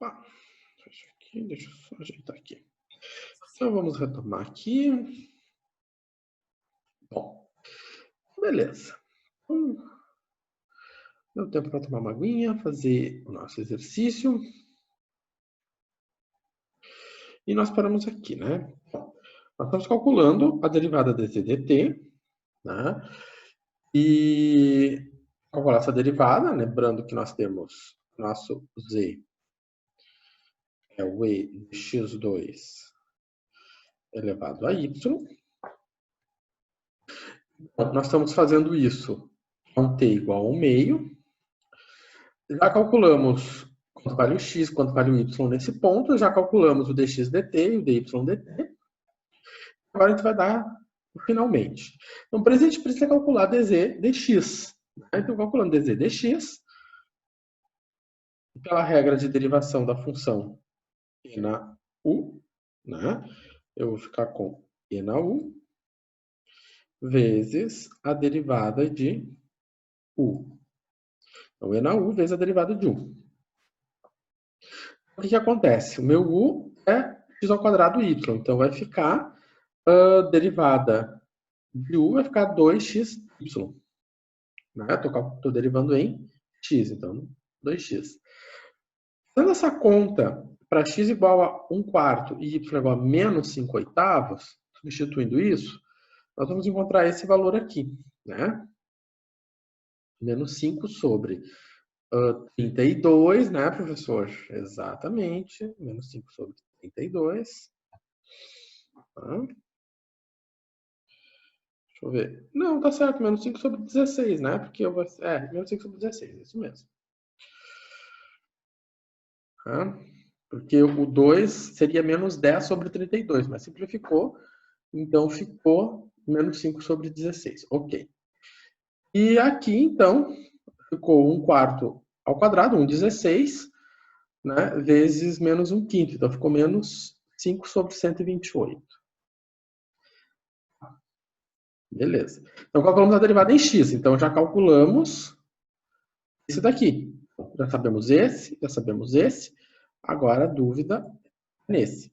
Opa, fecha aqui, deixa eu só ajeitar aqui. Então, vamos retomar aqui. Bom, beleza. Deu tempo para tomar uma aguinha, fazer o nosso exercício. E nós paramos aqui, né? Nós estamos calculando a derivada dz dt, né? E calcular essa derivada, lembrando que nós temos nosso z é o e de x2 elevado a y. Então, nós estamos fazendo isso com t igual a 1 meio. Já calculamos quanto vale o x, quanto vale o y nesse ponto. Já calculamos o dx dt e o dy dt. Agora a gente vai dar o finalmente. Então, para isso a gente precisa calcular dz dx. Então, calculando dz dx, pela regra de derivação da função e na u, né? Eu vou ficar com e na u vezes a derivada de u. Então, e na u vezes a derivada de u. O que acontece? O meu u é x ao quadrado y. Então, vai ficar a derivada de u vai ficar 2xy. Né? Estou derivando em x, então 2x. Fazendo essa conta para x igual a 1/4 e y igual a menos 5/8, substituindo isso, nós vamos encontrar esse valor aqui, né? Menos 5 sobre 32, né, professor? Exatamente, menos 5 sobre 32. Tá? Deixa eu ver. Não, tá certo, menos 5 sobre 16, né? Porque eu vou... menos 5 sobre 16, isso mesmo. Tá? Porque o 2 seria menos 10 sobre 32, mas simplificou, então ficou menos 5 sobre 16. Ok. E aqui, então, ficou 1/4 ao quadrado, 1/16, né, vezes menos 1/5. Então, ficou menos 5 sobre 128. Beleza. Então, calculamos a derivada em x. Então, já calculamos esse daqui. Já sabemos esse, já sabemos esse. Agora, a dúvida é nesse.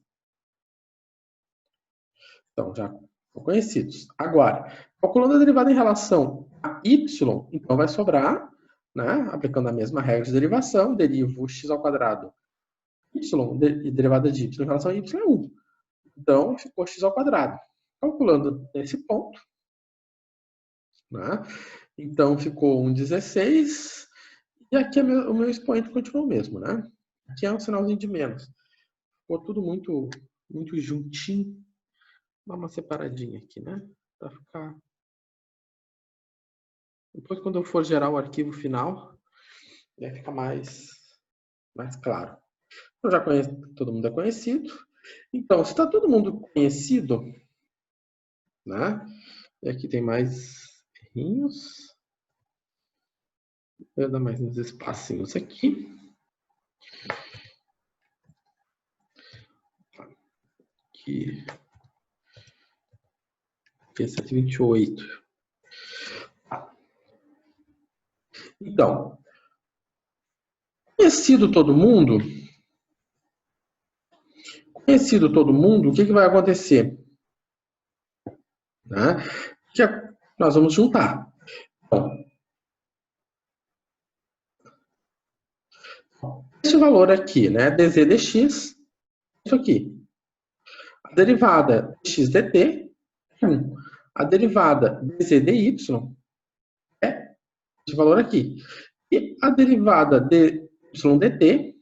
Então, já são conhecidos. Agora, calculando a derivada em relação a y, então vai sobrar, né, aplicando a mesma regra de derivação, derivo x ao quadrado y, e derivada de y em relação a y é 1. Então, ficou x ao quadrado. Calculando nesse ponto, né, então ficou 1/16, e aqui o meu expoente continua o mesmo, né? Aqui é um sinalzinho de menos. Ficou tudo muito, muito juntinho. Dá uma separadinha aqui, né? Para ficar... Depois, quando eu for gerar o arquivo final, vai ficar mais claro. Eu já conheço, todo mundo é conhecido. Então, se está todo mundo conhecido, né? E aqui tem mais errinhos. Vou dar mais uns espacinhos aqui. Aqui. P128. Então, conhecido todo mundo, o que vai acontecer? Né? Que nós vamos juntar. Então, esse valor aqui, né, dz dx, isso aqui. A derivada de x dt é 1. A derivada dz dy é esse valor aqui. E a derivada de y dt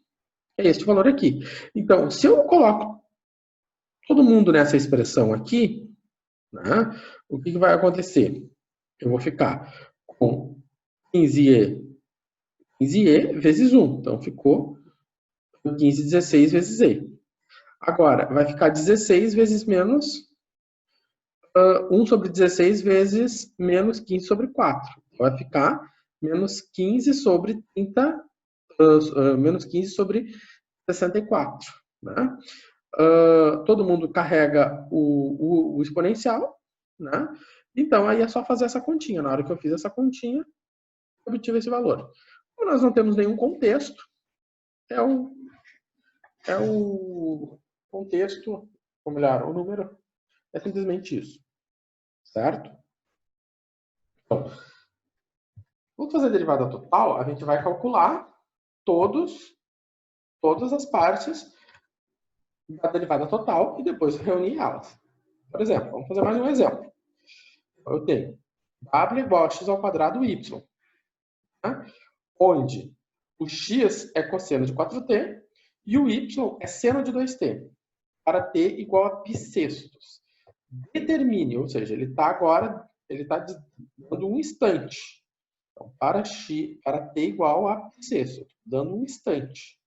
é este valor aqui. Então, se eu coloco todo mundo nessa expressão aqui, né? O que vai acontecer? Eu vou ficar com 15e vezes 1. Então, ficou 15, 16 vezes e. Agora, vai ficar 16 vezes menos 1 sobre 16 vezes menos 15 sobre 4. Vai ficar menos 15 sobre 30, menos 15 sobre 64. Né? Todo mundo carrega o exponencial, né? Então, aí é só fazer essa continha. Na hora que eu fiz essa continha, eu obtive esse valor. Como nós não temos nenhum contexto, é o contexto, ou melhor, o número é simplesmente isso, certo? Então, vamos fazer a derivada total, a gente vai calcular todas as partes da derivada total e depois reunir elas. Por exemplo, vamos fazer mais um exemplo. Eu tenho w igual a x ao quadrado y, né? Onde o x é cosseno de 4t e o y é seno de 2t, para t igual a π sextos. Determine, ou seja, ele está dando um instante. Então, para t igual a π sexto, dando um instante.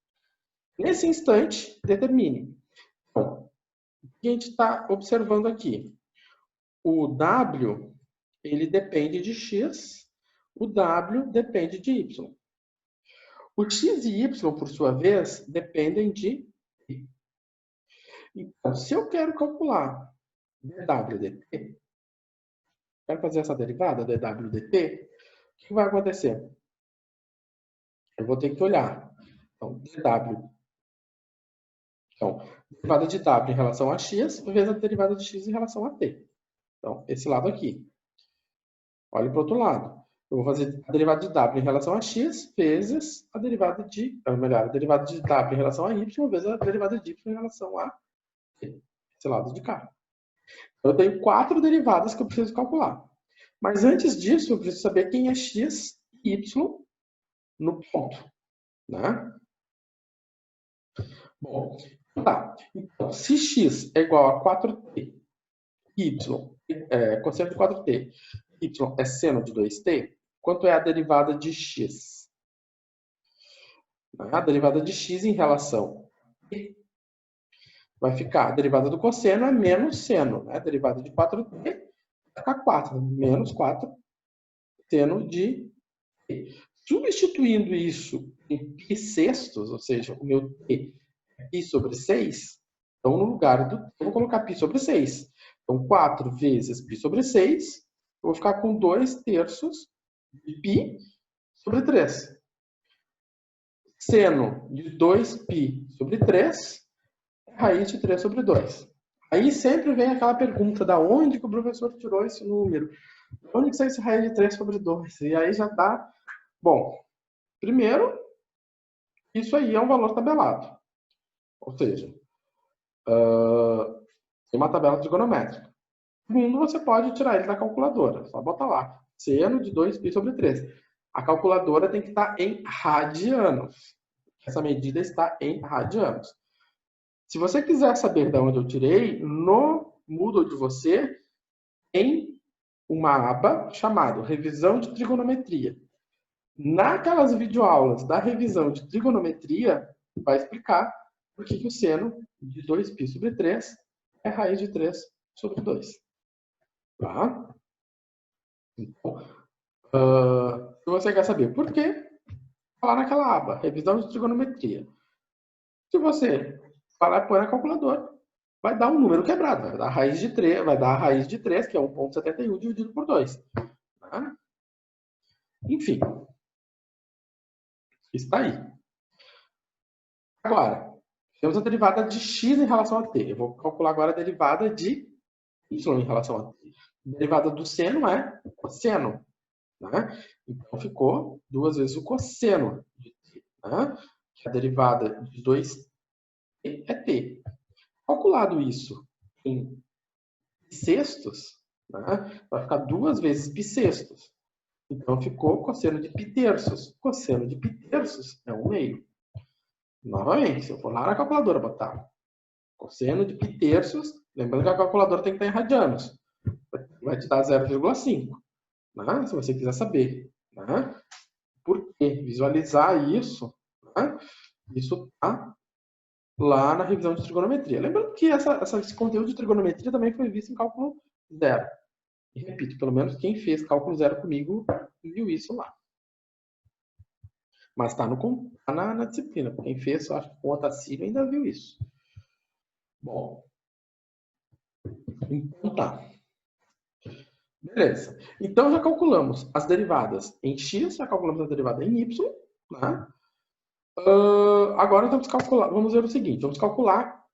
Nesse instante, determine. Então, o que a gente está observando aqui? O w, ele depende de x, o w depende de y. O x e y, por sua vez, dependem de t. Então, se eu quero calcular dw dt, quero fazer essa derivada dw dt, o que vai acontecer? Eu vou ter que olhar. Então, dw. Então, derivada de w em relação a x, vezes a derivada de x em relação a t. Então, esse lado aqui. Olhe para o outro lado. Eu vou fazer a derivada de w em relação a x vezes a derivada de... melhor, a derivada de w em relação a y vezes a derivada de y em relação a t. Esse lado de cá. Eu tenho 4 derivadas que eu preciso calcular. Mas antes disso, eu preciso saber quem é x e y no ponto. Né? Bom, tá. Então, se x é igual a 4t, y é cosseno de 4t, y é seno de 2t, quanto é a derivada de x? A derivada de x em relação a t vai ficar a derivada do cosseno é menos seno. Né? A derivada de 4t vai ficar 4, menos 4 seno de t. Substituindo isso em π sextos, ou seja, o meu t é π sobre 6, então no lugar do t eu vou colocar π sobre 6. Então 4 vezes π sobre 6, eu vou ficar com 2 terços de π sobre 3. Seno de 2π sobre 3 é raiz de 3 sobre 2. Aí sempre vem aquela pergunta, da onde que o professor tirou esse número? De onde que sai esse raiz de 3 sobre 2? E aí já dá... Bom, primeiro, isso aí é um valor tabelado. Ou seja, tem uma tabela trigonométrica. Segundo, você pode tirar ele da calculadora. Só bota lá, seno de 2π sobre 3. A calculadora tem que estar em radianos. Essa medida está em radianos. Se você quiser saber de onde eu tirei, no Moodle de você tem uma aba chamada Revisão de Trigonometria. Naquelas videoaulas da revisão de trigonometria, vai explicar por que o seno de 2π sobre 3 é raiz de 3 sobre 2. Tá? Então, se você quer saber por quê, vai lá naquela aba, revisão de trigonometria. Se você vai lá e põe na calculadora, vai dar um número quebrado, vai dar a raiz de 3, que é 1,71 dividido por 2. Tá? Enfim, está aí. Agora, temos a derivada de x em relação a t. Eu vou calcular agora a derivada de y em relação a t. A derivada do seno é cosseno. Né? Então, ficou 2 vezes o cosseno de t. Né? A derivada de 2t é t. Calculado isso em sextos, né? Vai ficar 2 vezes π sextos. Então, ficou cosseno de π terços. Cosseno de π terços é 1/2. Novamente, se eu for lá na calculadora botar cosseno de π terços, lembrando que a calculadora tem que estar em radianos. vai te dar 0,5, né? Se você quiser saber, né? Por quê? Visualizar isso, né? Isso tá lá na revisão de trigonometria. Lembrando que esse conteúdo de trigonometria também foi visto em cálculo zero. E repito, pelo menos quem fez cálculo zero comigo viu isso lá. Mas está na disciplina. Quem fez, acho que com Otacílio ainda viu isso. Bom. Então tá. Beleza. Então já calculamos as derivadas em x, já calculamos a derivada em y, né? Agora vamos ver o seguinte, vamos calcular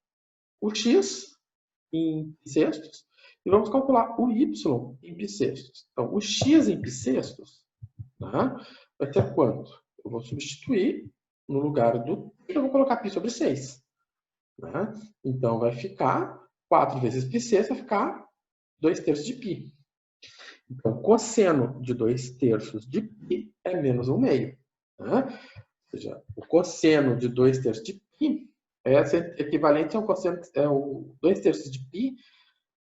o x em psestos e vamos calcular o y em psestos. Então, o x em psestos, né, vai ter quanto? Eu vou substituir no lugar do... Eu vou colocar π sobre 6. Né? Então, vai ficar 4 vezes π6, vai ficar 2/3 de π. Então, cosseno de 2/3 de π é menos 1/2. Né? Ou seja, o cosseno de 2/3 de π é equivalente ao cosseno, o 2/3 de π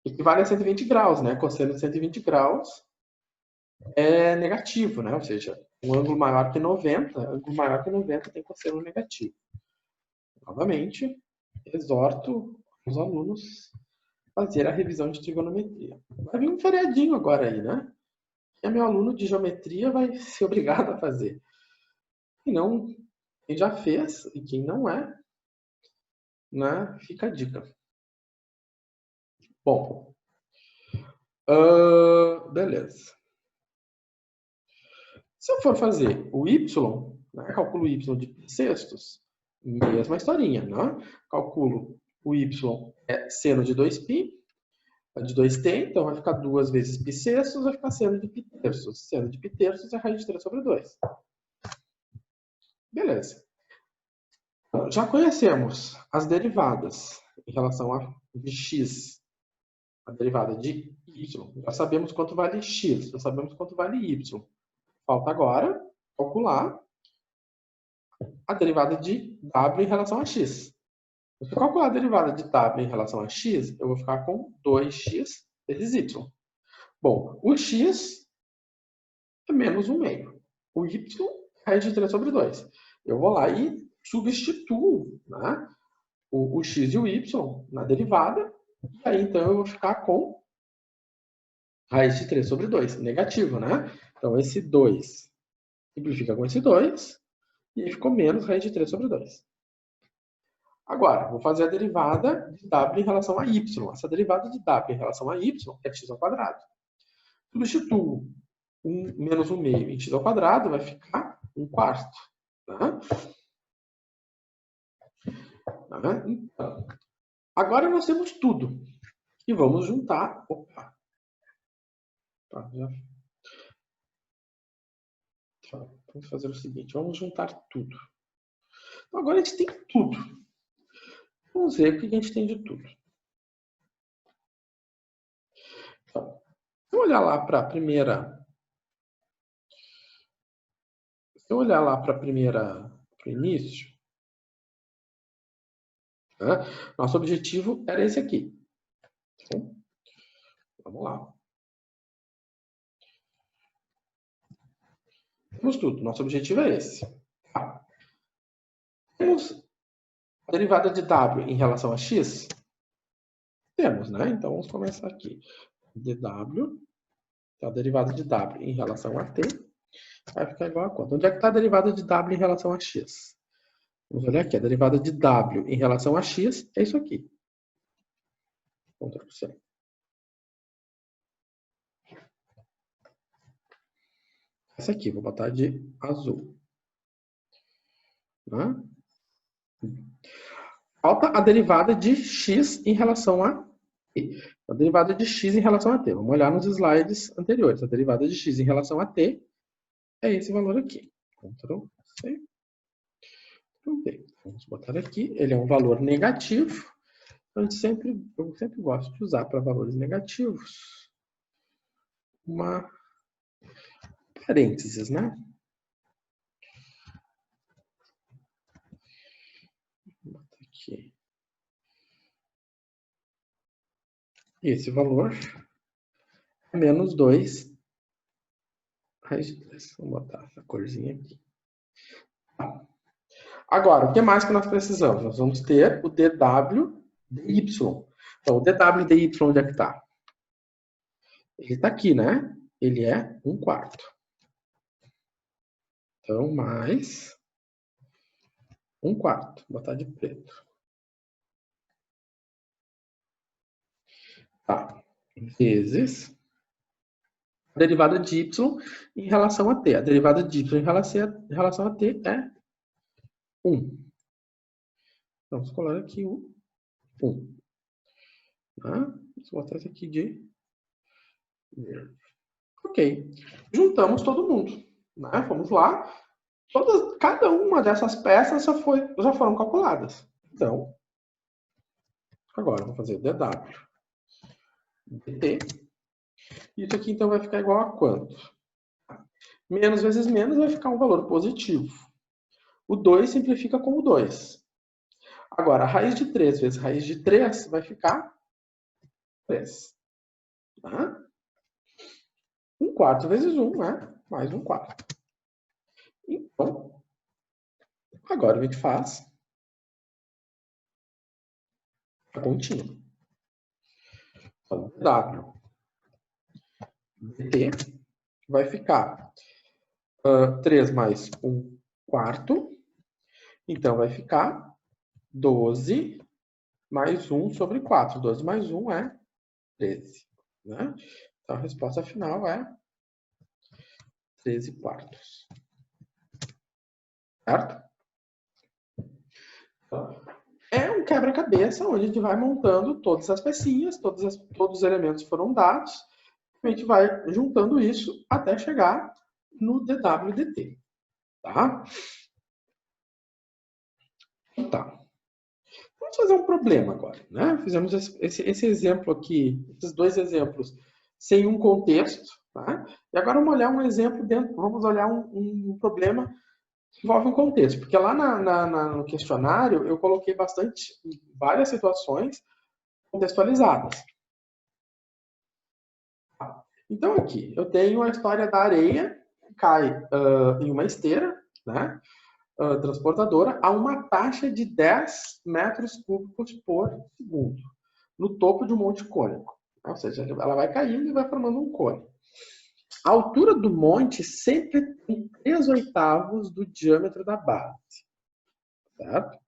equivale a 120 graus, né? Cosseno de 120 graus é negativo, né? Ou seja, um ângulo maior que 90 tem cosseno negativo. Novamente, exorto os alunos a fazer a revisão de trigonometria. Vai vir um feriadinho agora aí, né? E meu aluno de geometria vai ser obrigado a fazer. E não, quem já fez e quem não é, né? Fica a dica. Bom, beleza. Se eu for fazer o y, né, calculo y de sextos, mesma historinha, né? Calculo o y é seno de 2π, de 2t, então vai ficar 2 vezes π sextos, vai ficar seno de π terços. Seno de π terços é raiz de 3 sobre 2. Beleza. Já conhecemos as derivadas em relação a de x, a derivada de y. Já sabemos quanto vale x, já sabemos quanto vale y. Falta agora calcular a derivada de w em relação a x. Se eu calcular a derivada de w em relação a x, eu vou ficar com 2x vezes y. Bom, o x é menos 1/2. O y é raiz de 3 sobre 2. Eu vou lá e substituo, né, o x e o y na derivada. E aí, então, eu vou ficar com raiz de 3 sobre 2, negativo, né? Então, esse 2 simplifica com esse 2, e aí ficou menos raiz de 3 sobre 2. Agora, vou fazer a derivada de w em relação a y. Essa derivada de w em relação a y é x ao quadrado. Substituo menos 1/2 em x ao quadrado, vai ficar 1/4. Tá? Então, agora nós temos tudo. E vamos juntar. Opa! Tá, vamos fazer o seguinte, vamos juntar tudo. Então, agora a gente tem tudo. Vamos ver o que a gente tem de tudo. Então, se eu olhar lá para a primeira... Se eu olhar lá para o início, né, nosso objetivo era esse aqui. Então, vamos lá. Temos tudo. Nosso objetivo é esse. Tá. Temos a derivada de w em relação a x? Temos, né? Então, vamos começar aqui. dw, então, a derivada de w em relação a t vai ficar igual a quanto? Onde é que está a derivada de w em relação a x? Vamos olhar aqui. A derivada de w em relação a x é isso aqui. Ctrl C. Essa aqui, vou botar de azul. Né? Falta a derivada de x em relação a t. A derivada de x em relação a t. Vamos olhar nos slides anteriores. A derivada de x em relação a t é esse valor aqui. Ctrl C. Ctrl V. Vamos botar aqui. Ele é um valor negativo. Eu sempre gosto de usar para valores negativos uma parênteses, né? Vou botar aqui. Esse valor menos 2 raiz de 3. Vamos botar essa corzinha aqui. Agora, o que mais que nós precisamos? Nós vamos ter o dw dy. Então, o dw dy, onde é que está? Ele está aqui, né? Ele é 1/4. Então, mais 1/4. Vou botar de preto. Tá. Vezes a derivada de y em relação a t. A derivada de y em relação a t é 1. Vamos colar aqui o 1. Tá? Vou botar isso aqui de verde. Ok. Juntamos todo mundo. Né? Vamos lá. Cada uma dessas peças já foram calculadas. Então, agora vamos fazer o dw dt. Isso aqui, então, vai ficar igual a quanto? Menos vezes menos vai ficar um valor positivo. O 2 simplifica com o 2. Agora, a raiz de 3 vezes raiz de 3 vai ficar 3. Tá? 1/4 vezes 1, né? Mais 1/4. Então, agora a gente faz a continha. Então, w dt vai ficar 3 mais 1/4. Então, vai ficar 12 mais 1 sobre 4. 12 mais 1 é 13. Né? Então, a resposta final é 13/4. Certo? Então, é um quebra-cabeça onde a gente vai montando todas as pecinhas, todos os elementos foram dados, a gente vai juntando isso até chegar no dw dt. Tá? Então, tá. Vamos fazer um problema agora. Né? Fizemos esse exemplo aqui, esses dois exemplos, sem um contexto. Tá? E agora vamos olhar um exemplo vamos olhar um problema que envolve um contexto. Porque lá no questionário eu coloquei várias situações contextualizadas. Então aqui, eu tenho a história da areia que cai em uma esteira, né? Transportadora a uma taxa de 10 metros cúbicos por segundo, no topo de um monte cônico. Ou seja, ela vai caindo e vai formando um cone. A altura do monte sempre tem 3/8 do diâmetro da base. Certo?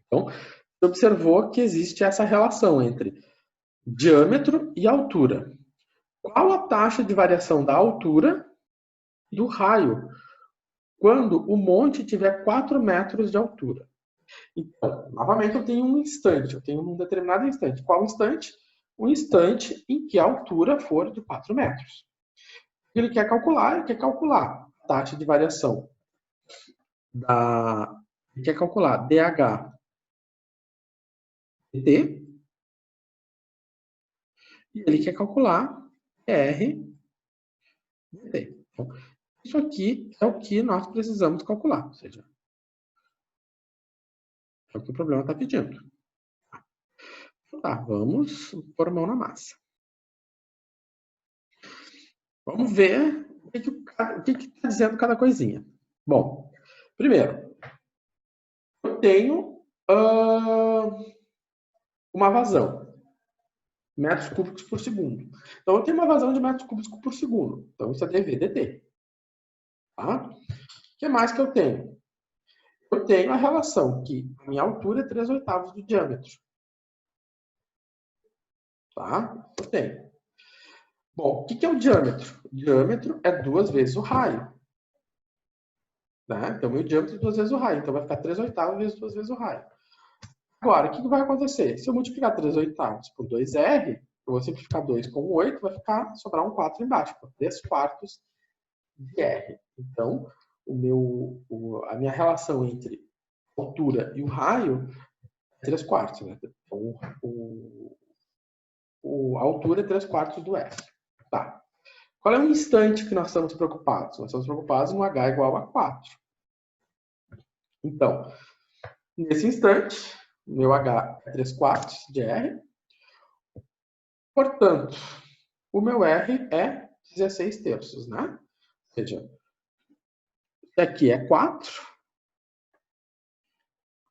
Então, você observou que existe essa relação entre diâmetro e altura. Qual a taxa de variação da altura do raio quando o monte tiver 4 metros de altura? Então, novamente, eu tenho um instante, eu tenho um determinado instante. Qual instante? O instante em que a altura for de 4 metros. Ele quer calcular a taxa de variação ele quer calcular dH dt e ele quer calcular R dt. Então, isso aqui é o que nós precisamos calcular, ou seja, é o que o problema está pedindo. Tá, vamos pôr a mão na massa. Vamos ver o que está dizendo cada coisinha. Bom, primeiro, eu tenho uma vazão, metros cúbicos por segundo. Então, eu tenho uma vazão de metros cúbicos por segundo. Então, isso é dV dt. Tá? O que mais que eu tenho? Eu tenho a relação que a minha altura é 3/8 do diâmetro. Tá? Eu tenho. Bom, o que é o diâmetro? O diâmetro é 2 vezes o raio. Né? Então, meu diâmetro é 2 vezes o raio. Então, vai ficar 3/8 vezes 2 vezes o raio. Agora, o que vai acontecer? Se eu multiplicar 3/8 por 2R, eu vou simplificar 2 com 8, vai sobrar um 4 embaixo, 3/4 de R. Então, a minha relação entre altura e o raio é 3/4. Né? Então, a altura é 3/4 do R. Tá. Qual é o instante que nós estamos preocupados? Nós estamos preocupados no H igual a 4. Então, nesse instante, meu H é 3/4 de R. Portanto, o meu R é 16 terços, né? Ou seja, aqui é 4.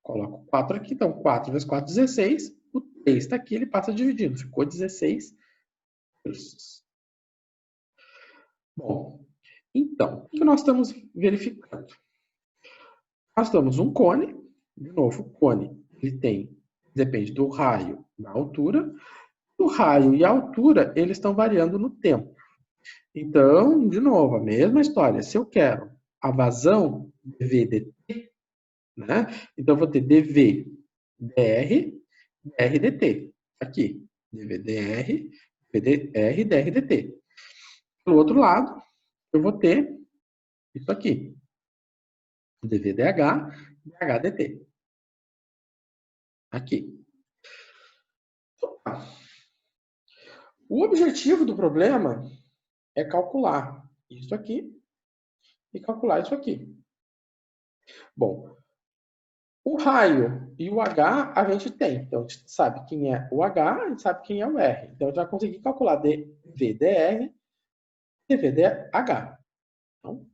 Coloco 4 aqui, então 4 vezes 4, 16. O 3 está aqui, ele passa dividindo, ficou 16 terços. Bom, então, o que nós estamos verificando? Nós temos um cone, de novo, o cone, depende do raio e da altura. O raio e a altura, eles estão variando no tempo. Então, de novo, a mesma história. Se eu quero a vazão dV/dt, né? Então, eu vou ter dV dr, dr dt. Aqui, dV dr, dr, dr dt. Do outro lado, eu vou ter isso aqui, dV dh, dh dt. Aqui. O objetivo do problema é calcular isso aqui e calcular isso aqui. Bom, o raio e o H a gente tem. Então, a gente sabe quem é o H, a gente sabe quem é o R. Então, a gente vai conseguir calcular dV/dr, dV/dh. Então,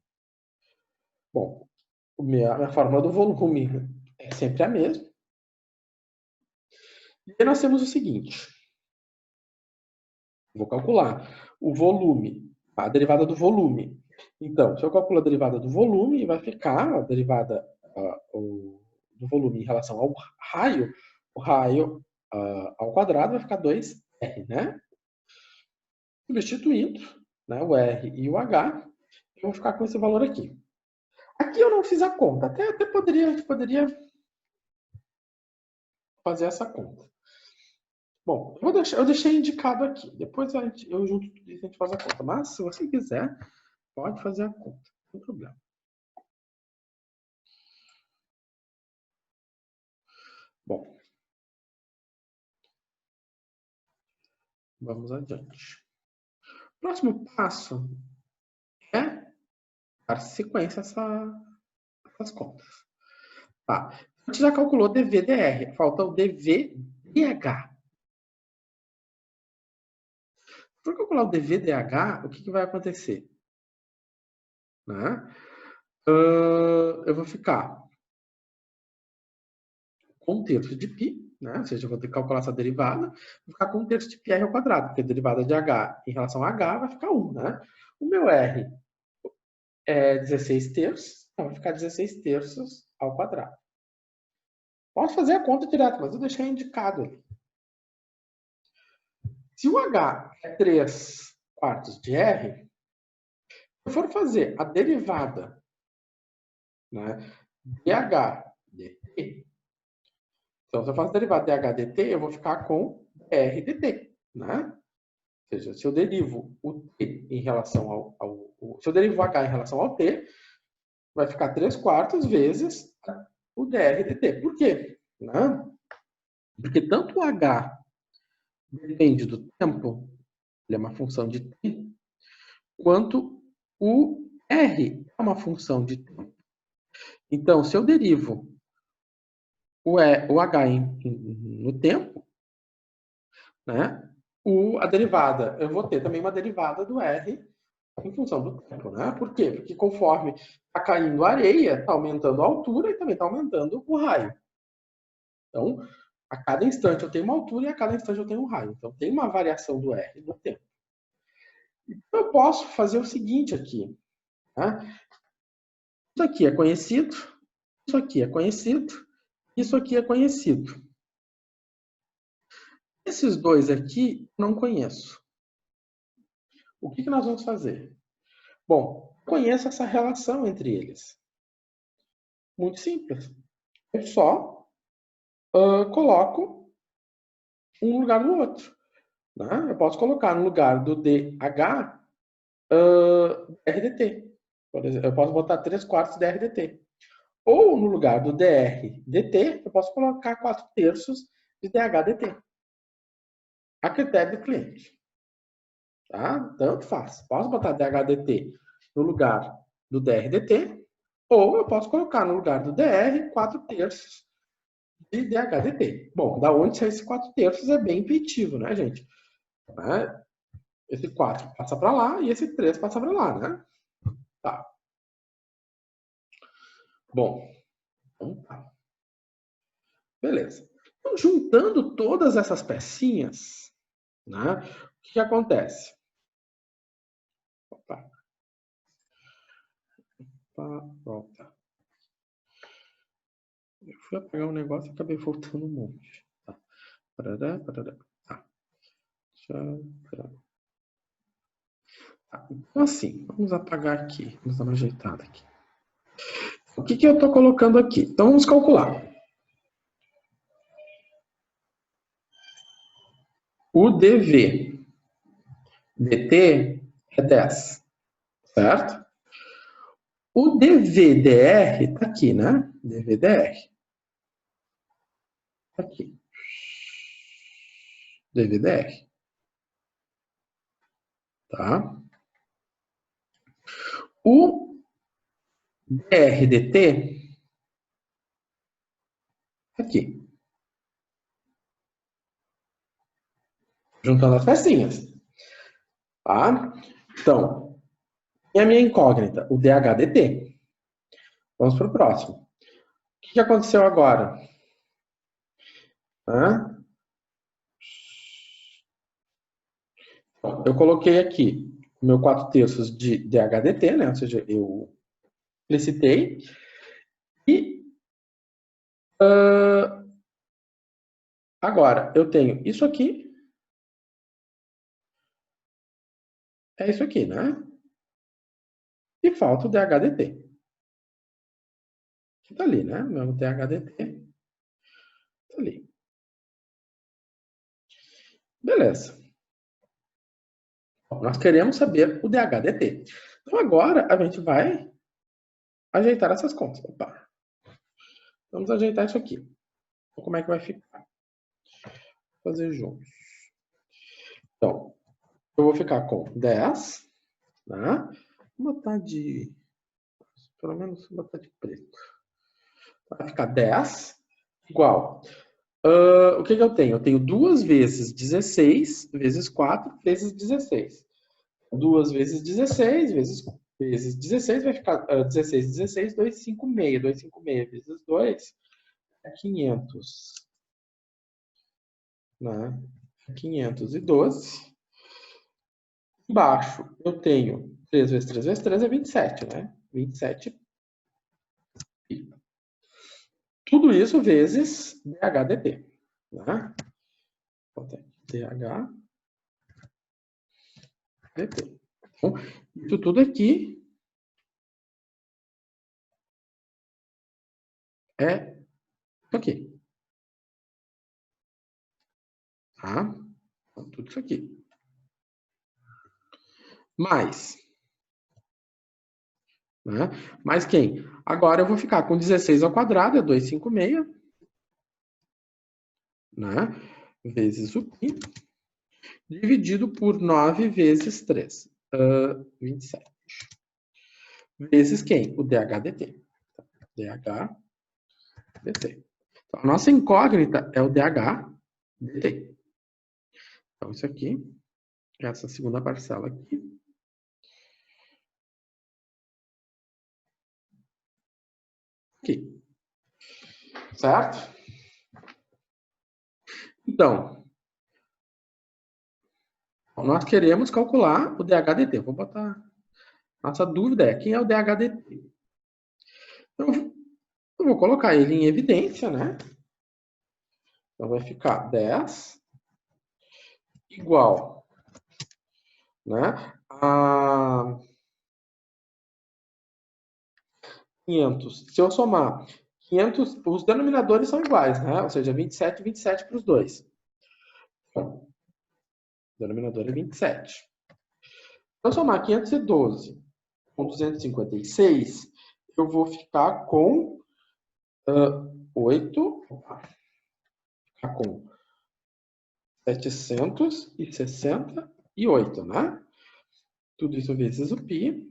bom, a minha fórmula do volume é sempre a mesma. E aí nós temos o seguinte. Vou calcular o volume, a derivada do volume. Então, se eu calculo a derivada do volume, vai ficar a derivada do volume em relação ao raio, o raio ao quadrado vai ficar 2R, né? Substituindo, né, o R e o H, eu vou ficar com esse valor aqui. Aqui eu não fiz a conta, até poderia fazer essa conta. Bom, eu deixei indicado aqui, depois eu junto tudo isso e a gente faz a conta, mas se você quiser, pode fazer a conta, não tem problema. Bom, vamos adiante. Próximo passo é dar sequência a essas contas. Tá. A gente já calculou dV/dr, falta o dV/dh. Se eu calcular o dV/dh, o que vai acontecer? Né? Eu vou ficar com 1/3 de π, né? Ou seja, eu vou ter que calcular essa derivada, vou ficar com 1/3 de πr ao quadrado, porque a derivada de h em relação a h vai ficar 1, né? O meu r é 16 terços, então vai ficar 16 terços ao quadrado. Posso fazer a conta direto, mas eu deixei indicado ali. Se o h é 3/4 de r, se eu for fazer a derivada, né, dh dt, então, se eu faço a derivada de h dt, eu vou ficar com r dt, né? Ou seja, se eu derivo o t em relação se eu derivo o h em relação ao t, vai ficar 3/4 vezes o dr dt. Por quê? Né? Porque tanto o h depende do tempo, ele é uma função de t, quanto o r é uma função de tempo. Então, se eu derivo o h no tempo, né? A derivada, eu vou ter também uma derivada do R em função do tempo, né? Por quê? Porque conforme está caindo areia, está aumentando a altura e também está aumentando o raio. Então, a cada instante eu tenho uma altura e a cada instante eu tenho um raio. Então, tem uma variação do R no tempo. Então, eu posso fazer o seguinte aqui. Tá? Isso aqui é conhecido, isso aqui é conhecido, isso aqui é conhecido. Esses dois aqui, não conheço. O que nós vamos fazer? Bom, conheço essa relação entre eles. Muito simples. Eu só coloco um no lugar do outro. Né? Eu posso colocar no lugar do DH RDT. Por exemplo, eu posso botar 3/4 de RDT. Ou no lugar do DR dt, eu posso colocar 4/3 de DH dt. A critério do cliente. Tá? Tanto faz. Posso botar DH dt no lugar do DR dt, ou eu posso colocar no lugar do DR 4/3 de DH dt. Bom, da onde sai esse 4/3 é bem intuitivo, né, gente? Esse 4 passa para lá e esse 3 passa para lá, né? Tá. Bom, então tá. Beleza. Então, juntando todas essas pecinhas, né? O que acontece? Opa. Volta. Eu fui apagar um negócio e acabei voltando um monte. Tá. Parará, parará. Tá. Tá. Então, assim, vamos apagar aqui. Vamos dar uma ajeitada aqui. O que eu estou colocando aqui? Então, vamos calcular. O dV dt é 10, certo? O dVdr está aqui, né? dVdr. Está aqui. dVdr. Tá? O dr dt aqui. Juntando as pecinhas. Tá? Então, e a minha incógnita? O dH dt. Vamos para o próximo. O que aconteceu agora? Então, eu coloquei aqui o meu 4/3 de dH dt, né? Ou seja, eu explicitei. E agora, eu tenho isso aqui. É isso aqui, né? E falta o dH dt. Que tá ali, né? Meu dH dt tá ali. Beleza. Nós queremos saber o dH dt. Então, agora, a gente vai ajeitar essas contas. Opa. Vamos ajeitar isso aqui. Então, como é que vai ficar? Vou fazer juntos. Então, eu vou ficar com 10, né? Vou botar de... Pelo menos vou botar de preto. Vai ficar 10 igual. O que eu tenho? Eu tenho 2 vezes 16 vezes 4 vezes 16. 2 vezes 16 vezes 16 vai ficar 16, 16, 256. 256 vezes 2 é 500. Né? 512. Embaixo eu tenho 3 vezes 3 vezes 3 é 27, né? 27. Tudo isso vezes DHDP. Né? DHDP. Então, isso tudo aqui é isso aqui. Tá? Então, tudo isso aqui. Mais. Né? Mais quem? Agora eu vou ficar com 16 ao quadrado, é 256. Né? Vezes o π. Dividido por 9 vezes 3. 27. Vezes quem? O DHDT. DHDT. Então, a nossa incógnita é o DHDT. Então, isso aqui, essa segunda parcela aqui. Aqui. Certo? Então, nós queremos calcular o DHDT. Vou botar... Nossa dúvida é, quem é o DHDT? Então, eu vou colocar ele em evidência, né? Então, vai ficar 10 igual, né, a 500. Se eu somar 500, os denominadores são iguais, né? Ou seja, 27 e 27 para os dois. Então, o denominador é 27. Se eu somar 512 com 256, eu vou ficar com 8, ficar com 768, né? Tudo isso vezes o π,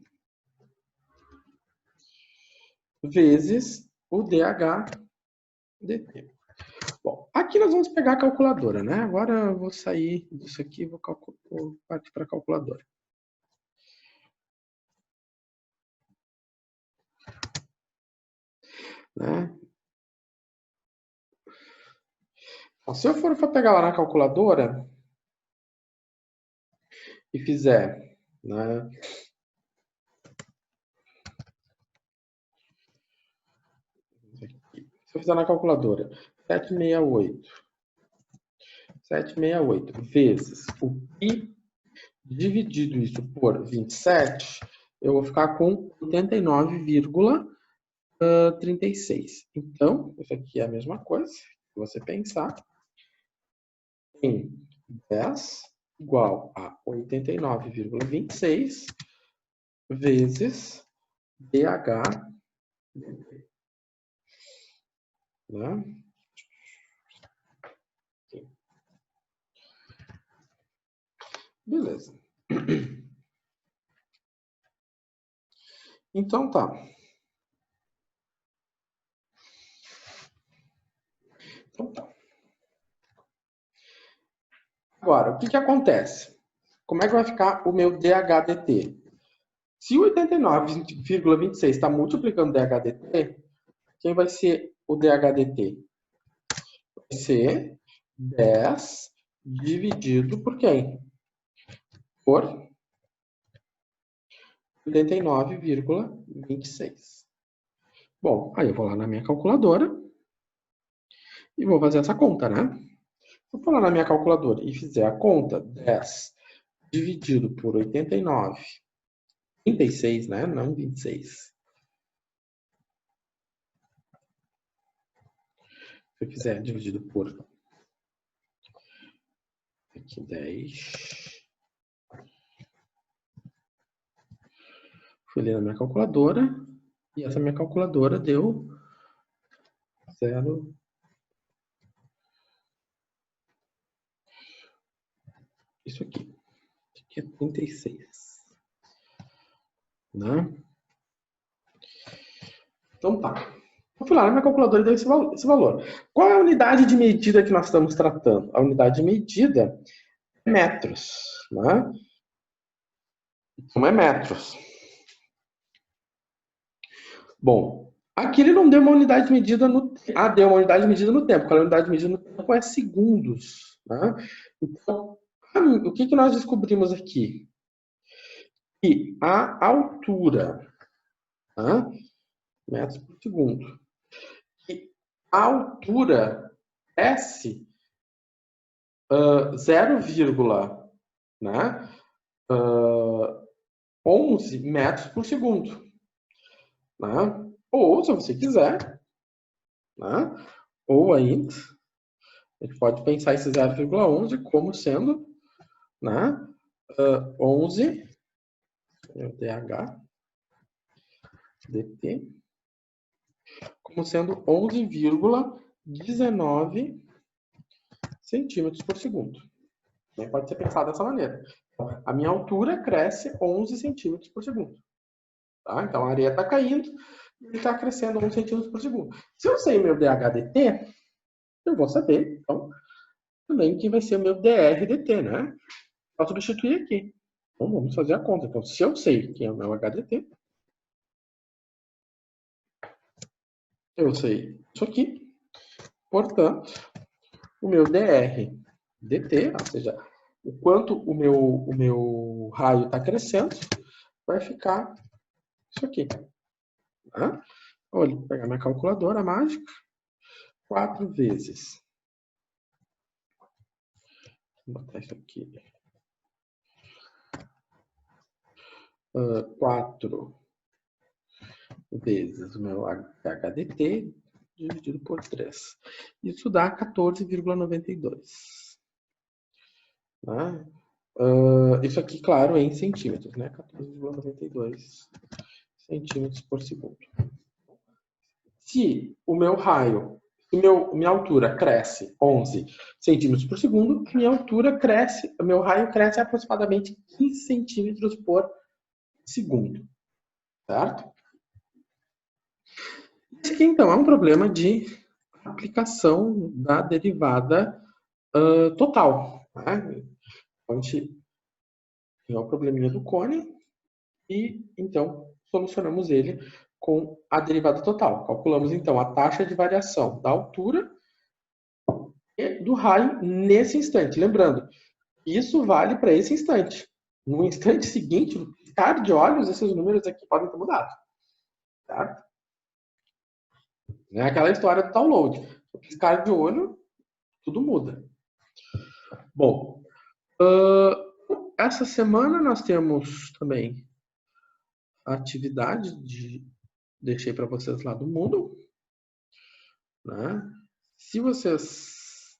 vezes o DHDT. Bom, aqui nós vamos pegar a calculadora, né? Agora eu vou sair disso aqui e vou partir para a calculadora. Né? Então, se eu for pegar lá na calculadora e fizer, né? Se eu fizer na calculadora 768 vezes o pi dividido isso por 27, eu vou ficar com 89,36. Então, isso aqui é a mesma coisa. Se você pensar em 10 igual a 89,26 vezes DH, né? Beleza. Então tá. Agora, o que acontece? Como é que vai ficar o meu DHDT? Se o 89,26 está multiplicando DHDT, quem vai ser o DHDT? Vai ser 10 dividido por quem? Por 89,26. Bom, aí eu vou lá na minha calculadora e vou fazer essa conta, né? Se eu for lá na minha calculadora e fizer a conta, 10 dividido por 89, 36, né? Não 26. Se eu fizer dividido por aqui 10. Fui ler na minha calculadora e essa minha calculadora deu 0. Isso aqui. Isso aqui é 36. Né? Então tá. Eu fui lá na minha calculadora e deu esse valor. Qual é a unidade de medida que nós estamos tratando? A unidade de medida é metros. Né? Então é metros. Bom, aqui ele não deu uma unidade de medida no tempo. Ah, deu uma unidade de medida no tempo. Qual é a unidade de medida no tempo? É segundos. Né? Então, o que nós descobrimos aqui? Que a altura, tá? Metros por segundo, que a altura S 0, né? 11 metros por segundo. Né? Ou, se você quiser, né? Ou ainda, a gente pode pensar esse 0,11 como sendo, né? 11 DH dt como sendo 11,19 centímetros por segundo. Pode ser pensado dessa maneira. A minha altura cresce 11 centímetros por segundo. Tá? Então a areia está caindo e ele está crescendo 11 centímetros por segundo. Se eu sei meu DH/dt, eu vou saber, então, também que vai ser o meu dr/dt, né? Vou substituir aqui. Então vamos fazer a conta. Então, se eu sei que é o meu HDT, eu sei isso aqui. Portanto, o meu dr/dt, ou seja, o quanto o meu raio está crescendo, vai ficar isso aqui. Tá? Olha, vou pegar minha calculadora mágica. 4 vezes. Vou botar isso aqui. 4 vezes o meu HDT dividido por 3. Isso dá 14,92. Né? Isso aqui, claro, em centímetros, né? 14,92 centímetros por segundo. Se o meu raio, minha altura cresce 11 centímetros por segundo, minha altura cresce, o meu raio cresce aproximadamente 15 centímetros por segundo. Certo? Esse aqui, então, é um problema de aplicação da derivada total. Né? A gente tem o probleminha do cone e, então, solucionamos ele com a derivada total. Calculamos, então, a taxa de variação da altura e do raio nesse instante. Lembrando, isso vale para esse instante. No instante seguinte, no piscar de olhos, esses números aqui podem ter mudado. Certo? É aquela história do download. No piscar de olho, tudo muda. Bom, essa semana nós temos também a atividade deixei para vocês lá do Moodle, né? Se vocês,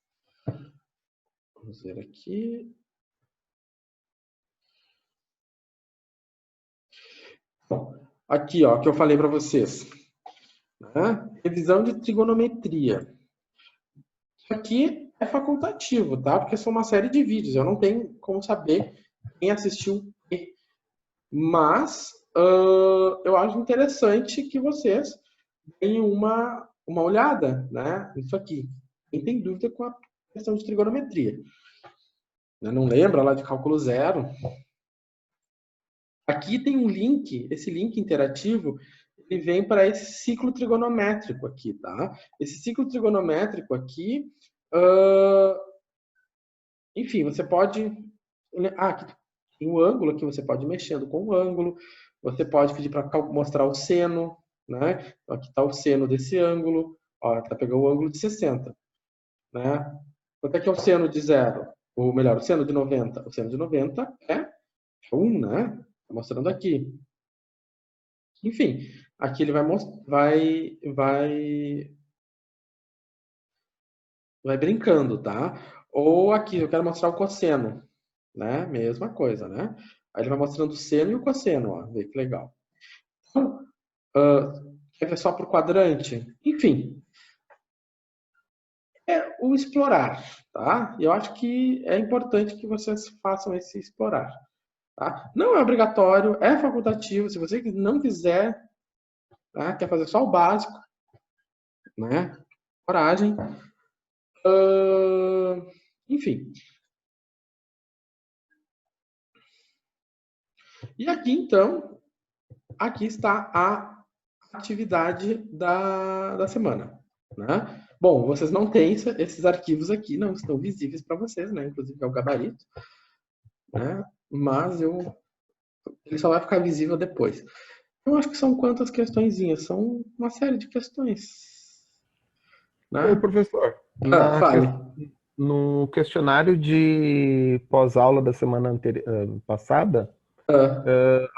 vamos ver aqui, bom, aqui ó, que eu falei para vocês, né? Revisão de trigonometria. Isso aqui é facultativo, tá? Porque são uma série de vídeos, eu não tenho como saber quem assistiu, mas eu acho interessante que vocês deem uma olhada, né? Isso aqui. Quem tem dúvida com a questão de trigonometria? Não lembra lá de cálculo zero? Aqui tem um link, esse link interativo, ele vem para esse ciclo trigonométrico aqui, tá? Esse ciclo trigonométrico aqui, enfim, você pode... aqui tem o ângulo, aqui você pode ir mexendo com o ângulo, você pode pedir para mostrar o seno, né? Então, aqui está o seno desse ângulo, ó, tá pegando o ângulo de 60, né? Quanto é que é o seno de 0? Ou melhor, o seno de 90? O seno de 90 é 1, né? Tá mostrando aqui. Enfim, aqui ele vai brincando, tá? Ou aqui, eu quero mostrar o cosseno, né? Mesma coisa, né? Aí ele vai mostrando o seno e o cosseno, ó. Vê que legal. Então, quer ver só por quadrante? Enfim, é o explorar, tá? Eu acho que é importante que vocês façam esse explorar, tá? Não é obrigatório, é facultativo. Se você não quiser, tá? Quer fazer só o básico, né? Coragem. Enfim. E aqui, então, aqui está a atividade da semana, né? Bom, vocês não têm esses arquivos aqui, não estão visíveis para vocês, né? Inclusive é o gabarito, né? Mas ele só vai ficar visível depois. Eu acho que são quantas questõezinhas? São uma série de questões, né? Ô, professor, Fale. no questionário de pós-aula da semana passada,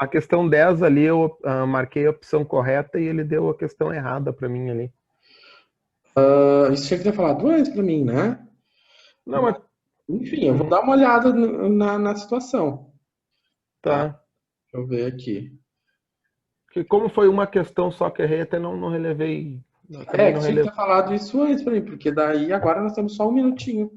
a questão 10 ali eu marquei a opção correta e ele deu a questão errada para mim ali. Isso tinha que ter falado antes para mim, né? Não, mas Enfim, eu vou dar uma olhada na situação. Tá? tá. Deixa eu ver aqui. Que como foi uma questão só que errei, até não relevei. Acabei Que não tinha que relevando. ter falado isso antes para mim, porque daí agora nós temos só um minutinho.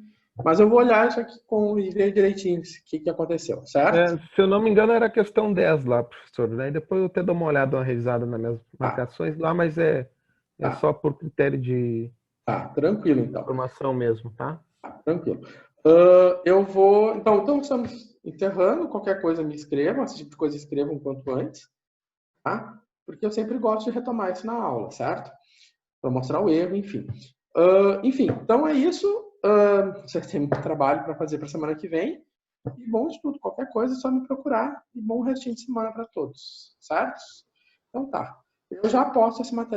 Mas eu vou olhar isso aqui e ver direitinho o que aconteceu, certo? Se eu não me engano, era a questão 10 lá, professor. Daí depois eu até dou uma olhada, uma revisada nas minhas Tá, marcações lá, mas é tá, só por critério de tá, tranquilo então. informação mesmo, tá? Tá, tranquilo. Eu vou. Então estamos encerrando. Qualquer coisa me escrevam, esse tipo de coisa escrevam quanto antes, tá? Porque eu sempre gosto de retomar isso na aula, certo? Para mostrar o erro, enfim. Enfim, então é isso. Vocês têm muito trabalho para fazer para a semana que vem. E bom estudo. Qualquer coisa é só me procurar. E bom restinho de semana para todos, certo? Então tá. Eu já posto esse material.